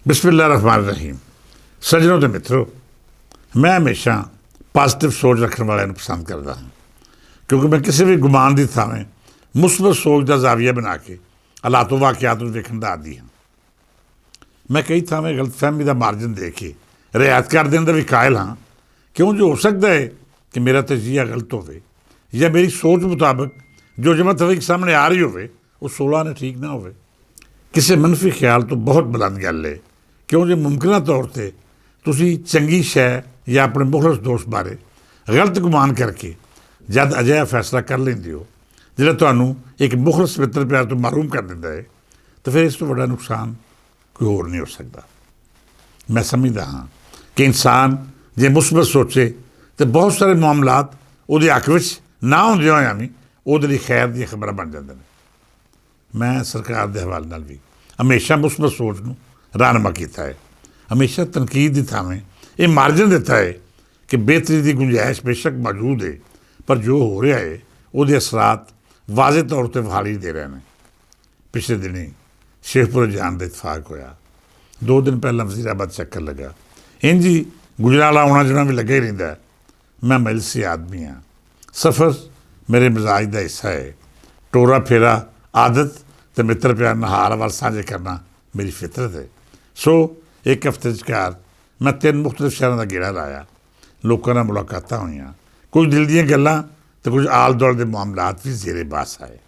बिस्मिल्लाह रहमान रहीम। सज्जनों तो मित्रों, मैं हमेशा पॉजिटिव सोच रखने वाले पसंद करता हूँ, क्योंकि मैं किसी भी गुमान की थावें मुस्बत सोच का जाविया बना के हालातों वाकियात को देखने का आदी हाँ। मैं कई थावें गलतफहमी का मार्जन दे के रियायत कर देने का भी कायल हाँ, क्यों जो हो सकता है कि मेरा तजिया गलत हो या मेरी सोच मुताबिक जो जमत हवीक सामने आ रही हो 16 ने ठीक ना हो। किसी मनफी ख्याल तो बहुत बुलंद गल है, क्यों जो मुमकिन तौर पर तुसी चंगी शै या अपने मुखलस दोस्त बारे गलत गुमान करके जब अजिहा फैसला कर लेंदे हो जिहड़ा तुहानूं एक मुखलस मित्र प्यार तो महरूम कर दिंदा है, तो फिर इस तो बड़ा नुकसान कोई होर नहीं हो सकता। मैं समझदा हाँ कि इंसान जे मुस्बत सोचे तो बहुत सारे मामलात उहदे हक विच ना होंदे होया भी उहदे लई खैर दी खबरां बन जांदे ने। मैं सरकार के हवाले नाल भी हमेशा मुस्बत सोच नूं रहनुमा किया है, हमेशा तनकीद की थावें ये मार्जन दिता है कि बेहतरी की गुंजाइश बेशक मौजूद है, पर जो हो रहा है उसके असरात वाजे तौर पर विहाली दे रहे हैं। पिछले दिनी शेखपुरे जान का इतफाक होया, 2 दिन पहला वजीराबाद चक्कर लगा, इंज ही गुजराला आना जाना भी लगा ही रहिंदा है। मैं मजलिसी आदमी हाँ, सफ़र मेरे मिजाज का हिस्सा है, टोरा फेरा आदत तो मित्र प्यार नहार वाल साझे करना मेरी फितरत है। सो एक हफ्ते विचकार मैं 3 मुख्तलिफ शहरों का गेड़ा लाया, लोगों नाल मुलाकातां होईयां, कुछ दिल दीयां गल्लां तो कुछ आल दुआल के मामलात भी जेरे बास आए।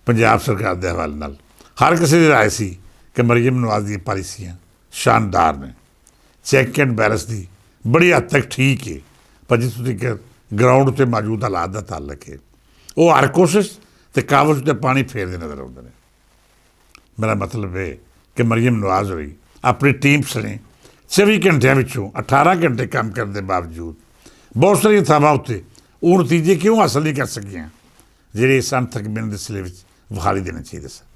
पंजाब सरकार के हवाले नाल हर किसी की राय सी कि मरीम नवाज दी पॉलिसियां शानदार ने, चैक एंड बैलेंस की बड़ी हद तक ठीक है, पर जिस तक ग्राउंड उत्ते मौजूद हालात का ताल्लुक है वो हर कोशिश तो काबज उत्ते पानी फेरते नज़र आते हैं। मेरा मतलब है कि मरीम नवाज होई अपनी टीम सने 24 घंटिया 18 घंटे काम करने के बावजूद बहुत सारिया थावां उत्ते वो नतीजे क्यों हासिल नहीं कर सकियां जिहड़े इस अनथक मिहनत के सिले विच विखाली देने चाहिए सन।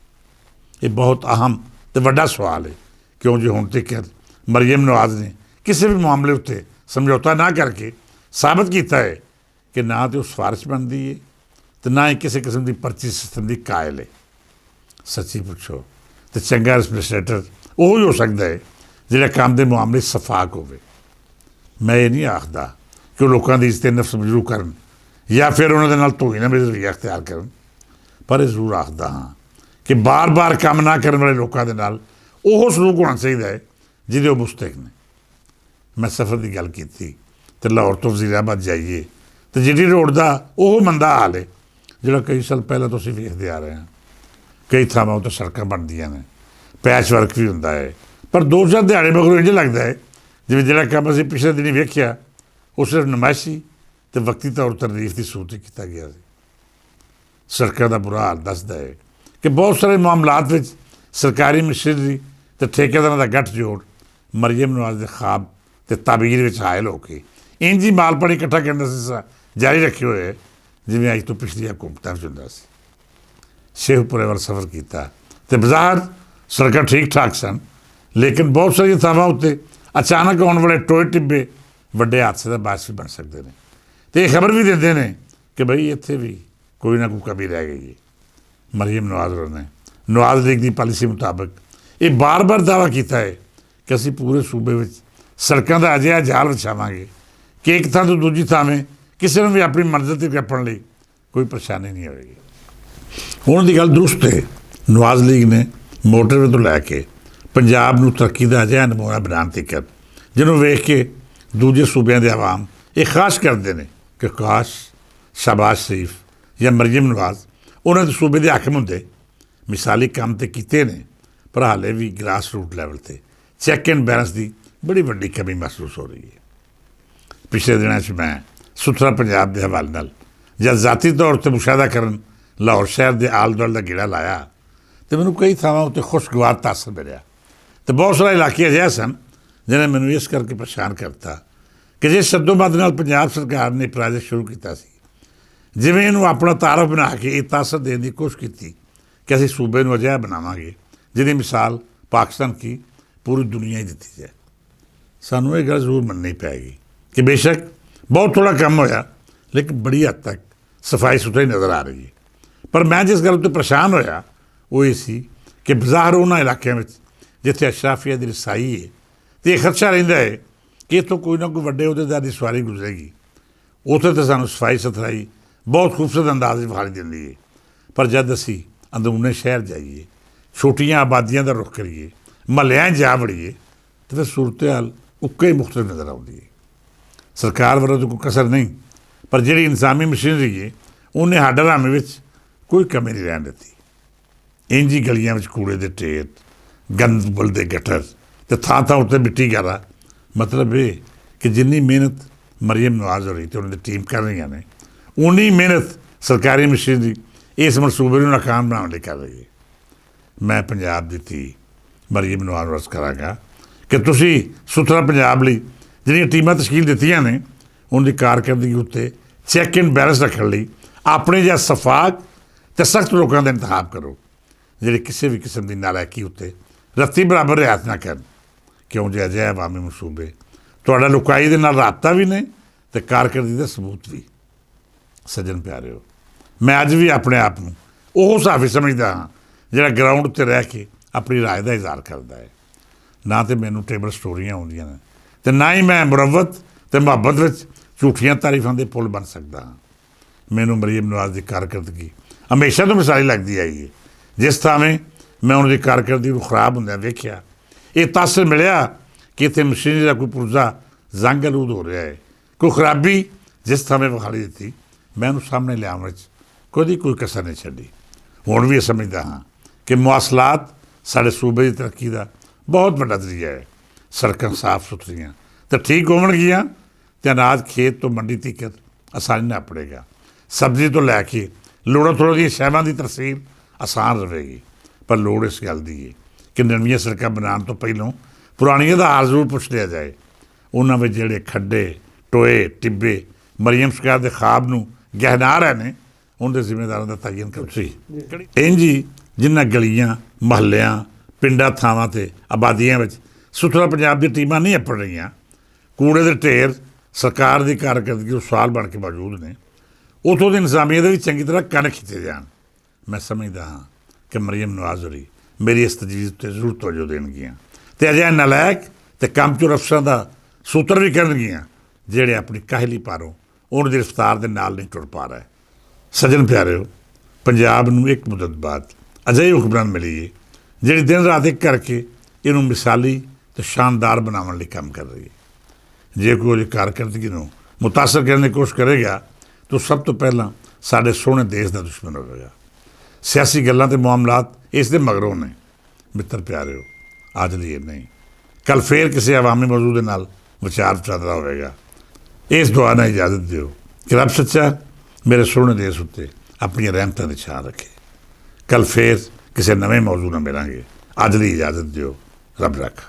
ये बहुत अहम तो वड्डा सवाल है, क्यों जो हुण तक मरीम नवाज ने किसी भी मामले उत्ते समझौता ना करके साबित किया है कि ना तो सिफारिश बनती है तो ना ही किसी किस्म की पर्ची सिस्टम की कायल है। सच्ची पुछो तो चंगा एडमिनिस्ट्रेटर वही हो सकता है जिहड़ा काम के मामले सफाक होवे। मैं ये नहीं आखदा कि वो लोगों की इज्जत नफ्स मजरू करन या फिर उन्होंने नाल धोई ना मेरे रवैया अख्तियार करन, पर यह जरूर आखदा हाँ कि बार बार काम ना करने वाले लोगों के नाल वो सलूक होना चाहिए है जिहदे वो मुस्तक ने। मैं सफ़र की गल की तो लाहौर तो वजीराबाद जाइए तो जी रोड का वो मंदा हाल है जोड़ा कई साल पहले तो असीं वेखदे आ रहे हैं। कई थावां तो सड़कां बनदियां ने, पैच वर्क भी हुंदा है, पर 2-4 दिहाड़े मगरों इंज लगता है जिवें जिहड़ा काम असीं पिछले दिनी वेखिया वो सिर्फ नमायशी तो वक्ती तौर तरनीफ की सूरत ही किया गया सी। सड़कों का बुरा हाल दसदा है कि बहुत सारे मामलात विच सरकारी मशीनरी तो ठेकेदारां दा गठजोड़ मरीम नवाज के ख्वाब तो ताबीर विच हायल होकर इंज ही माल पानी इकट्ठा करने का सिलसिला जारी रखे हुए है जिवें अज तो पिछली हुकूमतां विच हुंदा सी। शेखपुरे वाल सफ़र किया तो बाज़ार सड़कां ठीक ठाक सन, लेकिन बहुत सारिया थावां उत्ते अचानक आने वाले टोए टिब्बे वड्डे हादसे का बायस भी बन सकते हैं। तो ये खबर भी देते हैं कि बई इत्थे भी कोई ना कोई कमी रह गई है। मरीम नवाज ने नवाज लीग की पॉलिसी मुताबिक ये बार बार दावा किया है कि असीं पूरे सूबे में सड़कों का अजिहा जाल विछावांगे कि एक थां तो दूजी थावें किसी ने भी अपनी मंजिल तक टप्पण लई कोई परेशानी नहीं होगी। हुण दी गल दुरुस्त है, नवाज लीग ने मोटरवे तो लैके पंजाब नूं तरक्की का अजिहा नमूना बनाउण तक जिन्होंने वेख के दूजे सूबे के आवाम ये खास करते हैं कि काश शहबाज शरीफ या मरीम नवाज उन्होंने सूबे के हाकिम होंदे। मिसाली काम तो किए ने, पर हाले भी ग्रास रूट लैवल पर चैक एंड बैलेंस की बड़ी वड्डी कमी महसूस हो रही है। पिछले दिनों मैं सुथरा पंजाब के हवाले नाल जब जाती तौर पर मुशाहदा करन लाहौर शहर के आल दुआल का गेड़ा लाया तो मैनूं कई थावां उत्ते खुशगवार तासर मिलिया। तो बहुत सारे इलाके अजिहे सन जिन्हें मैनूं इस करके परेशान करता कि जिस शब्दों-बद नाल पंजाब सरकार ने प्रोजेक्ट शुरू किया सी, जिवें इहनूं अपना तारफ बना के ये तासर देने की कोशिश की कि असीं सूबे नूं अजिहा बनावांगे जिहदी मिसाल पाकिस्तान की पूरी दुनिया ही दी जाए। सानूं ये गल जरूर मननी पैगी कि बेशक बहुत थोड़ा कम होया, लेकिन बड़ी हद तक सफाई सुथरी नज़र आ रही है। पर मैं जिस गल तो परेशान होया वो ये सी कि बाज़ार उन्होंने इलाकों में जिथे अशराफिया की रसाई है तो यह खदशा रहिंदा है कि इतों कोई ना कोई वड्डे अहुदेदार की सवारी गुजरेगी। उत्थे तो सानूं सफाई सुथराई बहुत खूबसूरत अंदाज विखाई दिंदी है, पर जब असीं अंदरूने शहर जाइए, छोटियां आबादियां का रुख करिए, महल्लियां जा वड़ीए तो फिर सूरत हाल उक्के ही मुख्तलिफ नज़र आउंदी है। सरकार वालों तो कोई कसर नहीं, पर जिहड़ी इंतजामी मशीनरी है उन्हें साडे हरामे विच कोई कमी नहीं रहन दित्ती। इंज ही गलियां विच कूड़े दे ढेर, गंद बुलदे गटर ते थां थां उत्ते मिट्टी गारा। मतलब ये कि जिन्नी मेहनत मरियम नवाज हो रही तो उन्होंने टीम कर रही ने, उन्नी मेहनत सरकारी मशीनरी इस मनसूबे को नाकाम बनाने लई कर रही है। मैं पंजाब दी थी मरियम नवाज अर्ज करांगा कि तुसी सुथरा पंजाब लई जिहड़ियां टीमां तश्कील दित्तियां ने उनकी कारकरदगी उत्ते चैक एंड बैलेंस रखने लई अपने जिहा सफाक ते सख्त लोगों का इंतखाब करो, जिहड़े किसी भी किस्म की नालायकी उत्ते रत्ती बराबर रियायत ना करन। क्यों जो अजिहे अवामी मनसूबे तुहाडा लुकाई दे नाल राबता भी ने ते कारकरदगी दे सबूत भी। सज्जन प्यारिओ, मैं अज भी अपने आप नूं ओह सहाफी समझदा हाँ जिहड़ा ग्राउंड उत्ते रह के अपनी राय का इजहार करता है। ना तो मैनूं टेबल स्टोरियां आउंदियां ने ते ना ही मैं मुरवत ते मुहब्बत विच झूठियां तारीफां दे पुल बन सकदा हाँ। मैनूं मरियम नवाज की कारकरदगी हमेशा तो मिसाली लगती आई है। जिस थावें मैं उन्होंने कारकरदगी को खराब होंदियां वेखिया, ये तासर मिलिया कि इत्थे मशीनरी का कोई पुर्जा जंग आलूद हो रहा है। कोई खराबी जिस थावें विखाई दी मैं उन्हें सामने लियाउण विच कोई कसर नहीं छड्डी। हुण भी समझदा हाँ कि मुआसलात साडे सूबे की तरक्की का बहुत बड़ा जरिया है। सड़कां साफ सुथरियां तो ठीक होवणगियां ते अनाज खेत तो मंडी तक आसानी नाल पड़ेगा। सब्जी तो लैके लोड़ां थोड़ां दी शैवां की तरसील आसान रहेगी। पर लोड़ इस गल की है कि नवीं सड़कां बनाने तो पहलों पुरानियां दा हाल जरूर पुछ लिया जाए। उन्हां विच जिहड़े खड्डे टोए टिब्बे मरियम सरकार के ख्वाब नूं गहना रहे ने उनके जिम्मेदारों का तयन करो सी। इंज ही जिन्हां गलियां महल्लियां पिंडां थावां ते आबादियां विच सुथरा पंजाब दी टीमां नहीं अपड़ रहीआं, कूड़े दे ढेर सरकार की कारकरदगी को सवाल बन के मौजूद ने, उतों की इंतजामिया दे भी चंगी तरह कन खिच्चे जान। मैं समझदा हाँ कि मरियम नवाज होरी मेरी इस तजवीज़ उत्ते जरूर तवज्जो देणगियां ते अजिहे नलायक ते कमचोर अफसरां दा सूत्र भी करनगियां जिहड़े अपनी काहली पारों उन्हां दी रफ्तार दे नाल नहीं टुर पा रहे। सज्जन प्यारिओ, पंजाब नूं एक मुद्दत बाद अजिही हुक्मरान मिली है जिहड़ी दिन रात एक करके इहनूं मिसाली तो शानदार बनाउण लई काम कर रही है। जे कोई उहदी कारकरदगी नूं मुतासर करने की कोशिश करेगा तो सब तो पहला साडे सोहणे देश का दुश्मन होवेगा। सियासी गल्लां ते मामलात इस दे मगरों ने। मित्र प्यारिओ, अज लई इन्ना ही, कल फिर किसी अवामी मौजू दे नाल विचार विचारदा होवेगा। इस दुआ नाल इजाजत दिओ कि रब सच्चा मेरे सोहणे देश उत्ते अपनी रहमतां दी छां रखे। कल फिर किसी नवे मौजू नाल मिलांगे। अज लई इजाजत दिओ। रब रखा।